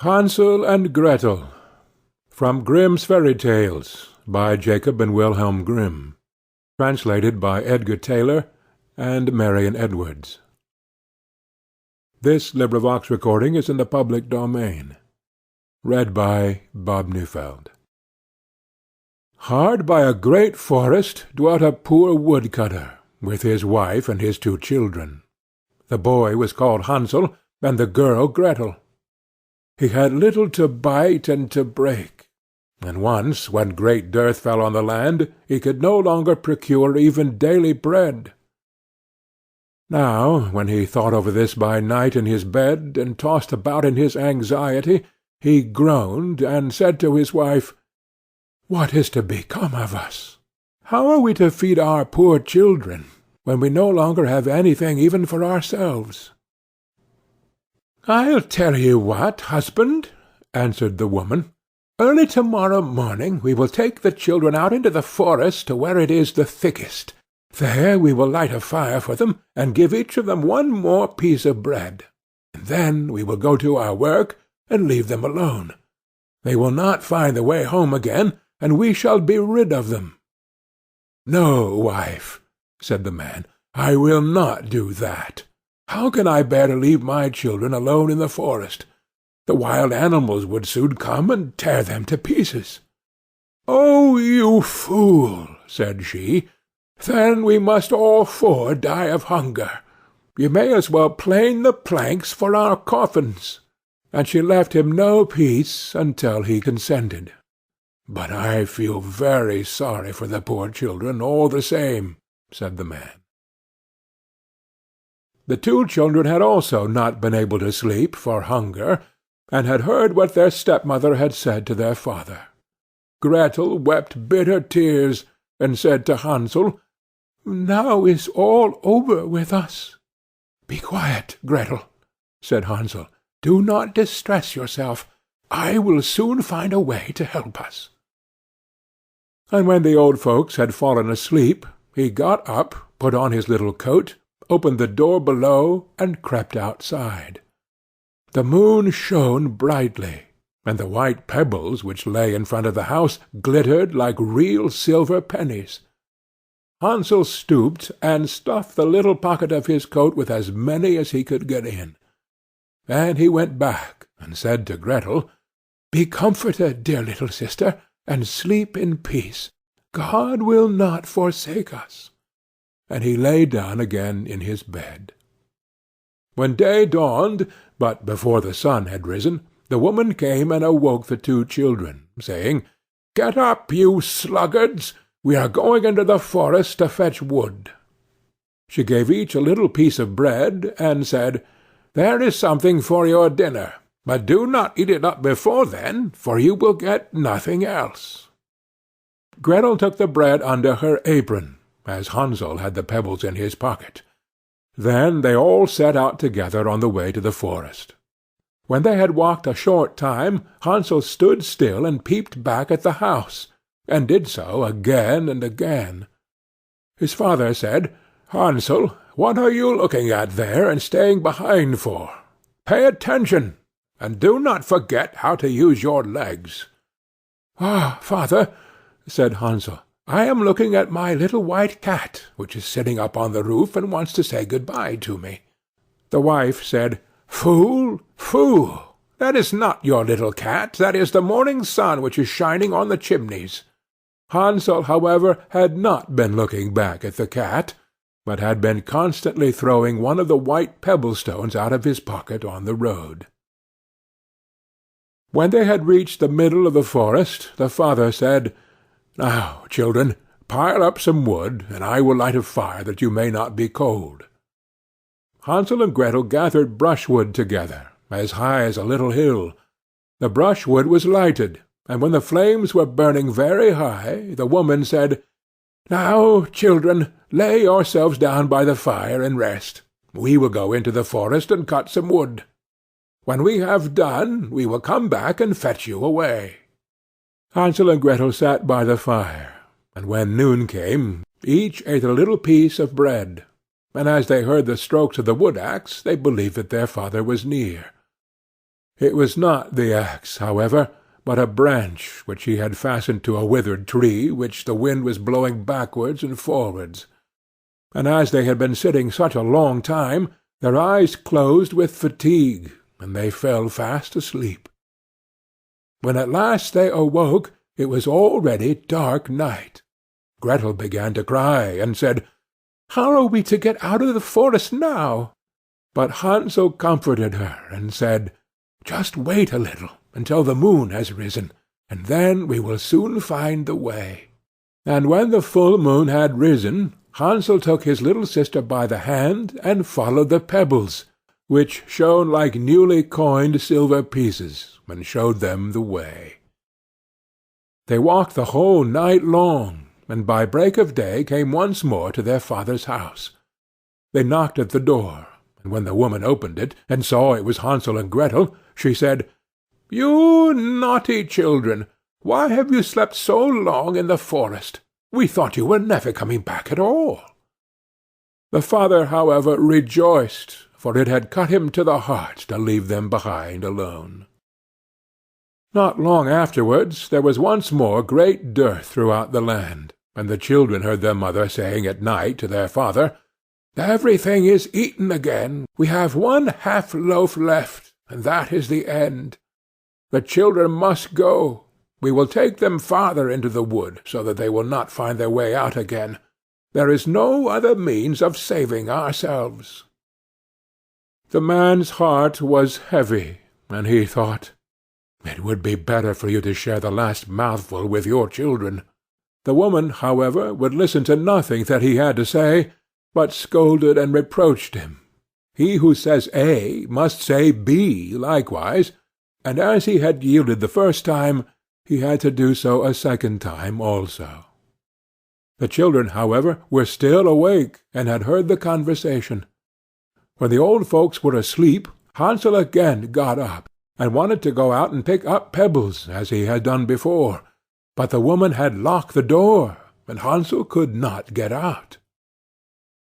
Hansel and Gretel. From Grimm's Fairy Tales, by Jacob and Wilhelm Grimm. Translated by Edgar Taylor and Marion Edwards. This recording is in the public domain. Read by Bob Neufeld. Hard by a great forest dwelt a poor woodcutter, with his wife and his 2 children. The boy was called Hansel, and the girl Gretel. He had little to bite and to break, and once, when great dearth fell on the land, he could no longer procure even daily bread. Now, when he thought over this by night in his bed, and tossed about in his anxiety, he groaned, and said to his wife, "What is to become of us? How are we to feed our poor children, when we no longer have anything even for ourselves?" "I'll tell you what, husband," answered the woman. "Early to-morrow morning we will take the children out into the forest to where it is the thickest. There we will light a fire for them, and give each of them 1 more piece of bread. And then we will go to our work, and leave them alone. They will not find the way home again, and we shall be rid of them." "No, wife," said the man, "I will not do that. How can I bear to leave my children alone in the forest? The wild animals would soon come and tear them to pieces." "Oh, you fool!" said she. "Then we must all 4 die of hunger. You may as well plane the planks for our coffins." And she left him no peace until he consented. "But I feel very sorry for the poor children, all the same," said the man. The 2 children had also not been able to sleep for hunger, and had heard what their stepmother had said to their father. Gretel wept bitter tears, and said to Hansel, "Now is all over with us." "Be quiet, Gretel," said Hansel. "Do not distress yourself. I will soon find a way to help us." And when the old folks had fallen asleep, he got up, put on his little coat, opened the door below, and crept outside. The moon shone brightly, and the white pebbles which lay in front of the house glittered like real silver pennies. Hansel stooped and stuffed the little pocket of his coat with as many as he could get in. Then he went back and said to Gretel, "Be comforted, dear little sister, and sleep in peace. God will not forsake us." And he lay down again in his bed. When day dawned, but before the sun had risen, the woman came and awoke the 2 children, saying, "Get up, you sluggards! We are going into the forest to fetch wood." She gave each a little piece of bread, and said, "There is something for your dinner, but do not eat it up before then, for you will get nothing else." Gretel took the bread under her apron, as Hansel had the pebbles in his pocket. Then they all set out together on the way to the forest. When they had walked a short time, Hansel stood still and peeped back at the house, and did so again and again. His father said, "Hansel, what are you looking at there and staying behind for? Pay attention, and do not forget how to use your legs." "Ah, father," said Hansel, "I am looking at my little white cat, which is sitting up on the roof and wants to say good-bye to me." The wife said, "Fool, fool! That is not your little cat, that is the morning sun which is shining on the chimneys." Hansel, however, had not been looking back at the cat, but had been constantly throwing one of the white pebble-stones out of his pocket on the road. When they had reached the middle of the forest, the father said, "Now, children, pile up some wood, and I will light a fire that you may not be cold." Hansel and Gretel gathered brushwood together, as high as a little hill. The brushwood was lighted, and when the flames were burning very high, the woman said, "Now, children, lay yourselves down by the fire and rest. We will go into the forest and cut some wood. When we have done, we will come back and fetch you away." Hansel and Gretel sat by the fire, and when noon came, each ate a little piece of bread, and as they heard the strokes of the wood-axe, they believed that their father was near. It was not the axe, however, but a branch which he had fastened to a withered tree which the wind was blowing backwards and forwards. And as they had been sitting such a long time, their eyes closed with fatigue, and they fell fast asleep. When at last they awoke, it was already dark night. Gretel began to cry, and said, "How are we to get out of the forest now?" But Hansel comforted her, and said, "Just wait a little, until the moon has risen, and then we will soon find the way." And when the full moon had risen, Hansel took his little sister by the hand, and followed the pebbles, which shone like newly coined silver pieces, and showed them the way. They walked the whole night long, and by break of day came once more to their father's house. They knocked at the door, and when the woman opened it, and saw it was Hansel and Gretel, she said, "You naughty children, why have you slept so long in the forest? We thought you were never coming back at all." The father, however, rejoiced, for it had cut him to the heart to leave them behind alone. Not long afterwards there was once more great dearth throughout the land, and the children heard their mother saying at night to their father, "Everything is eaten again. We have one half-loaf left, and that is the end. The children must go. We will take them farther into the wood, so that they will not find their way out again. There is no other means of saving ourselves." The man's heart was heavy, and he thought, "It would be better for you to share the last mouthful with your children." The woman, however, would listen to nothing that he had to say, but scolded and reproached him. He who says A must say B likewise, and as he had yielded the first time, he had to do so a second time also. The children, however, were still awake, and had heard the conversation. When the old folks were asleep, Hansel again got up, and wanted to go out and pick up pebbles, as he had done before, but the woman had locked the door, and Hansel could not get out.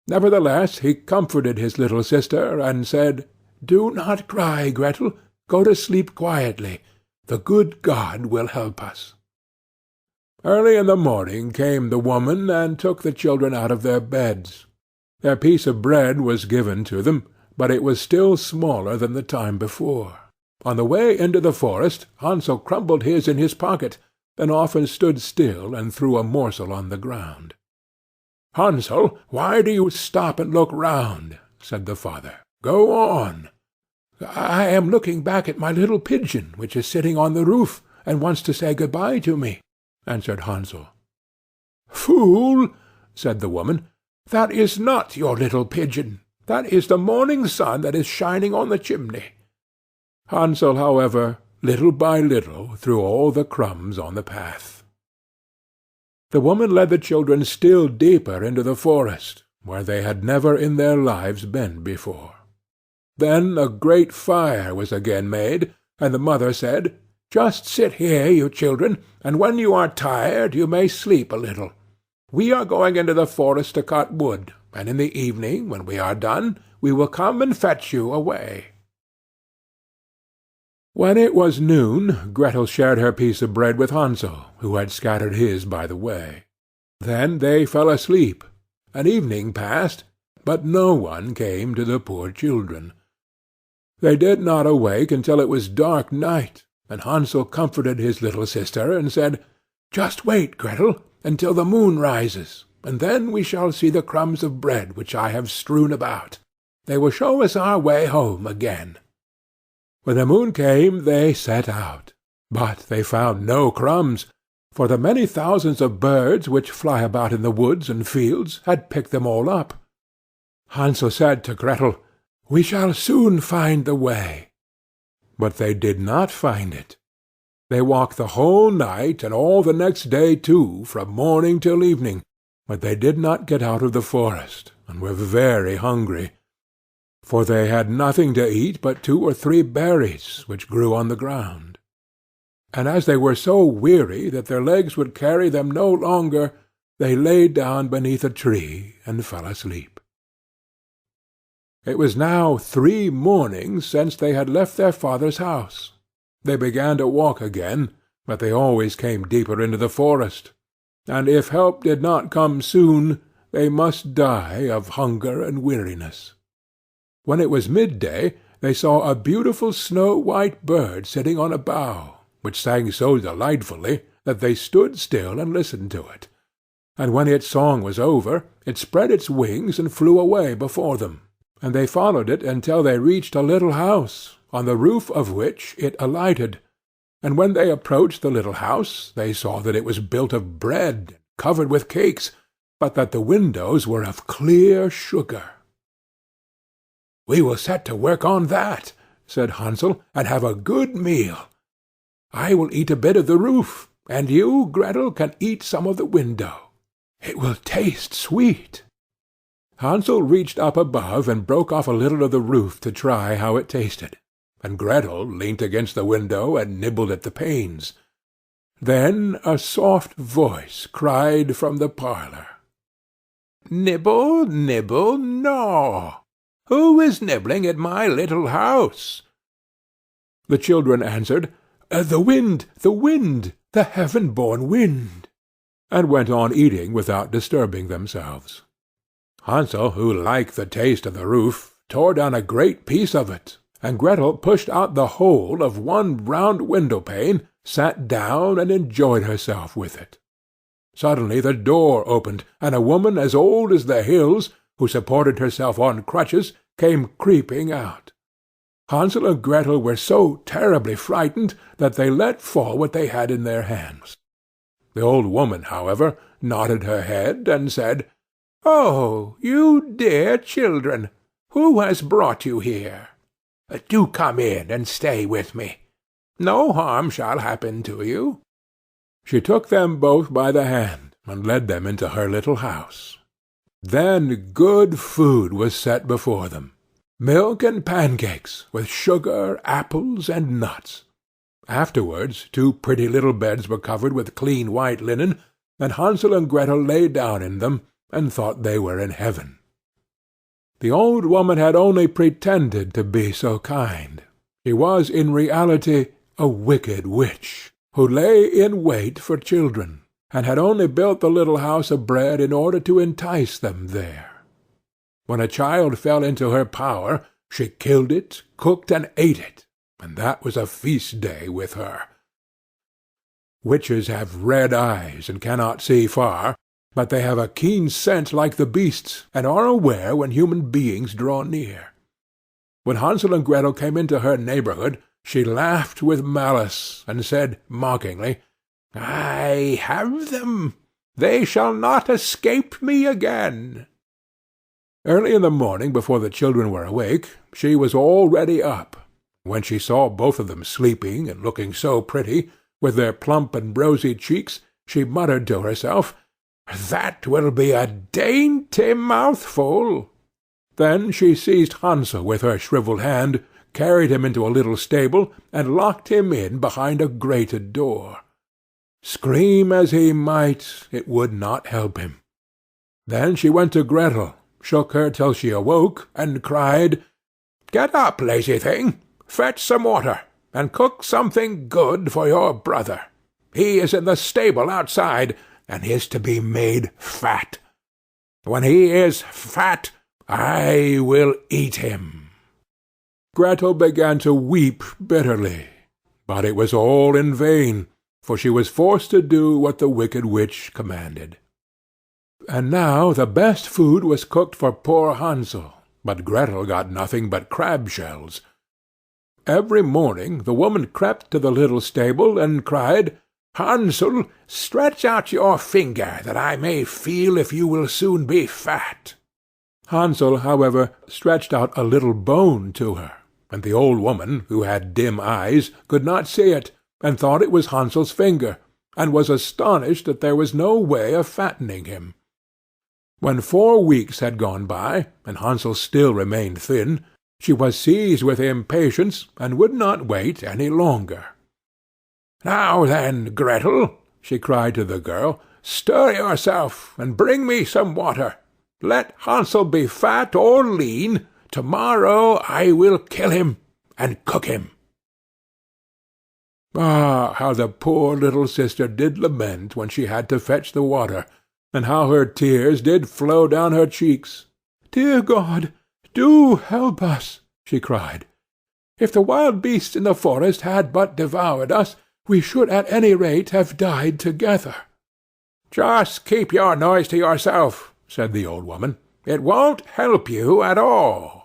Nevertheless he comforted his little sister, and said, "Do not cry, Gretel. Go to sleep quietly. The good God will help us." Early in the morning came the woman, and took the children out of their beds. Their piece of bread was given to them, but it was still smaller than the time before. On the way into the forest, Hansel crumbled his in his pocket, and often stood still and threw a morsel on the ground. "Hansel, why do you stop and look round?" said the father. "Go on." "I am looking back at my little pigeon, which is sitting on the roof, and wants to say good-bye to me," answered Hansel. "Fool!" said the woman, "that is not your little pigeon. That is the morning sun that is shining on the chimney." Hansel, however, little by little threw all the crumbs on the path. The woman led the children still deeper into the forest, where they had never in their lives been before. Then a great fire was again made, and the mother said, "Just sit here, you children, and when you are tired you may sleep a little. We are going into the forest to cut wood, and in the evening, when we are done, we will come and fetch you away." When it was noon, Gretel shared her piece of bread with Hansel, who had scattered his by the way. Then they fell asleep, and evening passed, but no one came to the poor children. They did not awake until it was dark night, and Hansel comforted his little sister, and said, "Just wait, Gretel, until the moon rises, and then we shall see the crumbs of bread which I have strewn about. They will show us our way home again." When the moon came they set out, but they found no crumbs, for the many thousands of birds which fly about in the woods and fields had picked them all up. Hansel said to Gretel, "We shall soon find the way." But they did not find it. They walked the whole night, and all the next day too, from morning till evening, but they did not get out of the forest, and were very hungry, for they had nothing to eat but 2 or 3 berries which grew on the ground. And as they were so weary that their legs would carry them no longer, they lay down beneath a tree and fell asleep. It was now 3 mornings since they had left their father's house. They began to walk again, but they always came deeper into the forest, and if help did not come soon, they must die of hunger and weariness. When it was midday, they saw a beautiful snow-white bird sitting on a bough, which sang so delightfully that they stood still and listened to it. And when its song was over, it spread its wings and flew away before them, and they followed it until they reached a little house, on the roof of which it alighted. And when they approached the little house, they saw that it was built of bread, covered with cakes, but that the windows were of clear sugar. "We will set to work on that," said Hansel, "and have a good meal. I will eat a bit of the roof, and you, Gretel, can eat some of the window. It will taste sweet." Hansel reached up above and broke off a little of the roof to try how it tasted, and Gretel leant against the window and nibbled at the panes. Then a soft voice cried from the parlour, "Nibble, nibble, gnaw! Who is nibbling at my little house?" The children answered, "The wind, the heaven-born wind," and went on eating without disturbing themselves. Hansel, who liked the taste of the roof, tore down a great piece of it, and Gretel pushed out the whole of one round window-pane, sat down, and enjoyed herself with it. Suddenly the door opened, and a woman as old as the hills, who supported herself on crutches, came creeping out. Hansel and Gretel were so terribly frightened that they let fall what they had in their hands. The old woman, however, nodded her head and said, "Oh, you dear children, who has brought you here? Do come in and stay with me. No harm shall happen to you." She took them both by the hand and led them into her little house. Then good food was set before them, milk and pancakes, with sugar, apples, and nuts. Afterwards 2 pretty little beds were covered with clean white linen, and Hansel and Gretel lay down in them, and thought they were in heaven. The old woman had only pretended to be so kind. She was in reality a wicked witch, who lay in wait for children, and had only built the little house of bread in order to entice them there. When a child fell into her power, she killed it, cooked and ate it, and that was a feast day with her. Witches have red eyes and cannot see far, but they have a keen scent like the beasts, and are aware when human beings draw near. When Hansel and Gretel came into her neighbourhood, she laughed with malice, and said mockingly, "I have them. They shall not escape me again." Early in the morning, before the children were awake, she was already up. When she saw both of them sleeping and looking so pretty, with their plump and rosy cheeks, she muttered to herself, "That will be a dainty mouthful." Then she seized Hansel with her shrivelled hand, carried him into a little stable, and locked him in behind a grated door. Scream as he might, it would not help him. Then she went to Gretel, shook her till she awoke, and cried, "Get up, lazy thing! Fetch some water, and cook something good for your brother. He is in the stable outside, and is to be made fat. When he is fat, I will eat him." Gretel began to weep bitterly, but it was all in vain, for she was forced to do what the wicked witch commanded. And now the best food was cooked for poor Hansel, but Gretel got nothing but crab-shells. Every morning the woman crept to the little stable and cried, "Hansel, stretch out your finger, that I may feel if you will soon be fat." Hansel, however, stretched out a little bone to her, and the old woman, who had dim eyes, could not see it, and thought it was Hansel's finger, and was astonished that there was no way of fattening him. When 4 weeks had gone by, and Hansel still remained thin, she was seized with impatience, and would not wait any longer. "Now then, Gretel," she cried to the girl, "stir yourself, and bring me some water. Let Hansel be fat or lean, "Tomorrow I will kill him and cook him." Ah, how the poor little sister did lament when she had to fetch the water, and how her tears did flow down her cheeks. "Dear God, do help us," she cried. "If the wild beasts in the forest had but devoured us, we should at any rate have died together." "Just keep your noise to yourself," said the old woman. "It won't help you at all."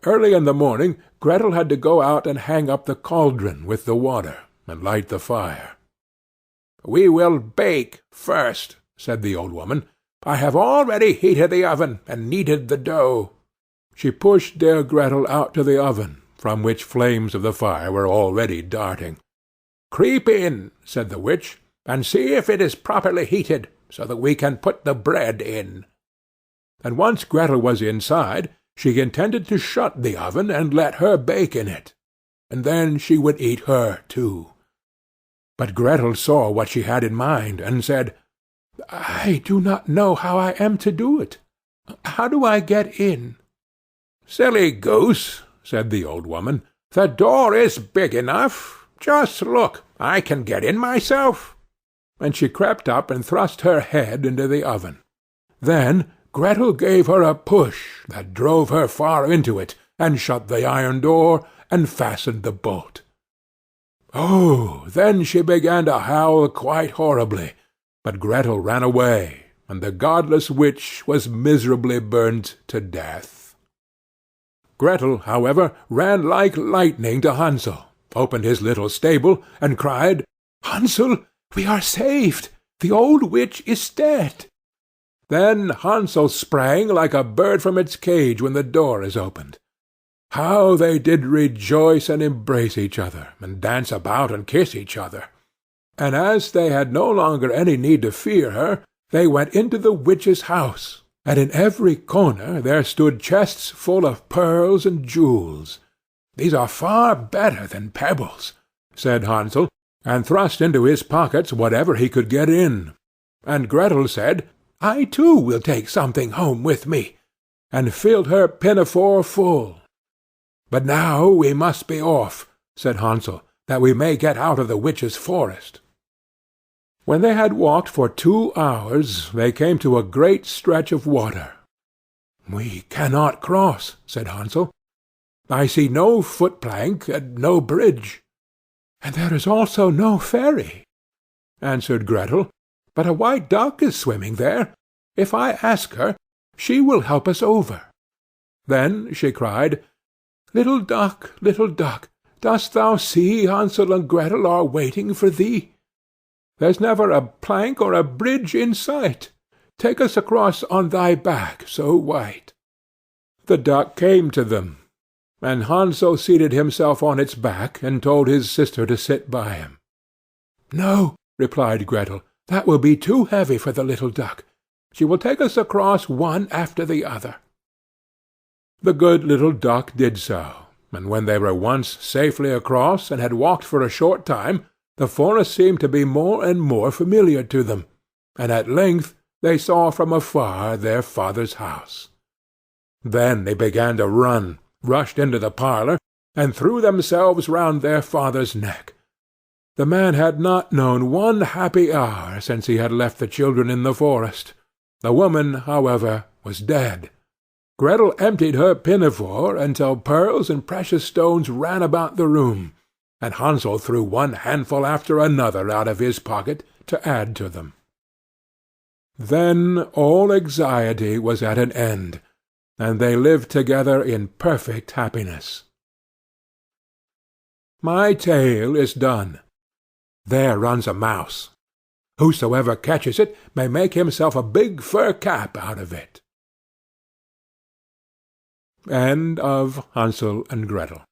Early in the morning Gretel had to go out and hang up the cauldron with the water, and light the fire. "We will bake first," said the old woman. "I have already heated the oven, and kneaded the dough." She pushed dear Gretel out to the oven, from which flames of the fire were already darting. "Creep in," said the witch, "and see if it is properly heated, so that we can put the bread in." And once Gretel was inside, she intended to shut the oven and let her bake in it, and then she would eat her too. But Gretel saw what she had in mind, and said, "I do not know how I am to do it. How do I get in?" "Silly goose," said the old woman, "the door is big enough. Just look, I can get in myself." And she crept up and thrust her head into the oven. Then Gretel gave her a push that drove her far into it, and shut the iron door, and fastened the bolt. Oh, then she began to howl quite horribly, but Gretel ran away, and the godless witch was miserably burnt to death. Gretel, however, ran like lightning to Hansel, opened his little stable, and cried, "Hansel, we are saved! The old witch is dead!" Then Hansel sprang like a bird from its cage when the door is opened. How they did rejoice and embrace each other, and dance about and kiss each other! And as they had no longer any need to fear her, they went into the witch's house, and in every corner there stood chests full of pearls and jewels. "These are far better than pebbles," said Hansel, and thrust into his pockets whatever he could get in. And Gretel said, "I too will take something home with me," and filled her pinafore full. "But now we must be off," said Hansel, "that we may get out of the witch's forest." When they had walked for 2 hours, they came to a great stretch of water. "We cannot cross," said Hansel. "I see no foot-plank and no bridge." "And there is also no ferry," answered Gretel. "But a white duck is swimming there. If I ask her, she will help us over." Then she cried, little duck, dost thou see Hansel and Gretel are waiting for thee? There's never a plank or a bridge in sight. Take us across on thy back so white." The duck came to them, and Hansel seated himself on its back, and told his sister to sit by him. "No," replied Gretel, "that will be too heavy for the little duck. She will take us across one after the other." The good little duck did so, and when they were once safely across, and had walked for a short time, the forest seemed to be more and more familiar to them, and at length they saw from afar their father's house. Then they began to run, rushed into the parlour, and threw themselves round their father's neck. The man had not known one happy hour since he had left the children in the forest. The woman, however, was dead. Gretel emptied her pinafore until pearls and precious stones ran about the room, and Hansel threw one handful after another out of his pocket to add to them. Then all anxiety was at an end, and they lived together in perfect happiness. My tale is done. There runs a mouse. Whosoever catches it may make himself a big fur cap out of it. End of Hansel and Gretel.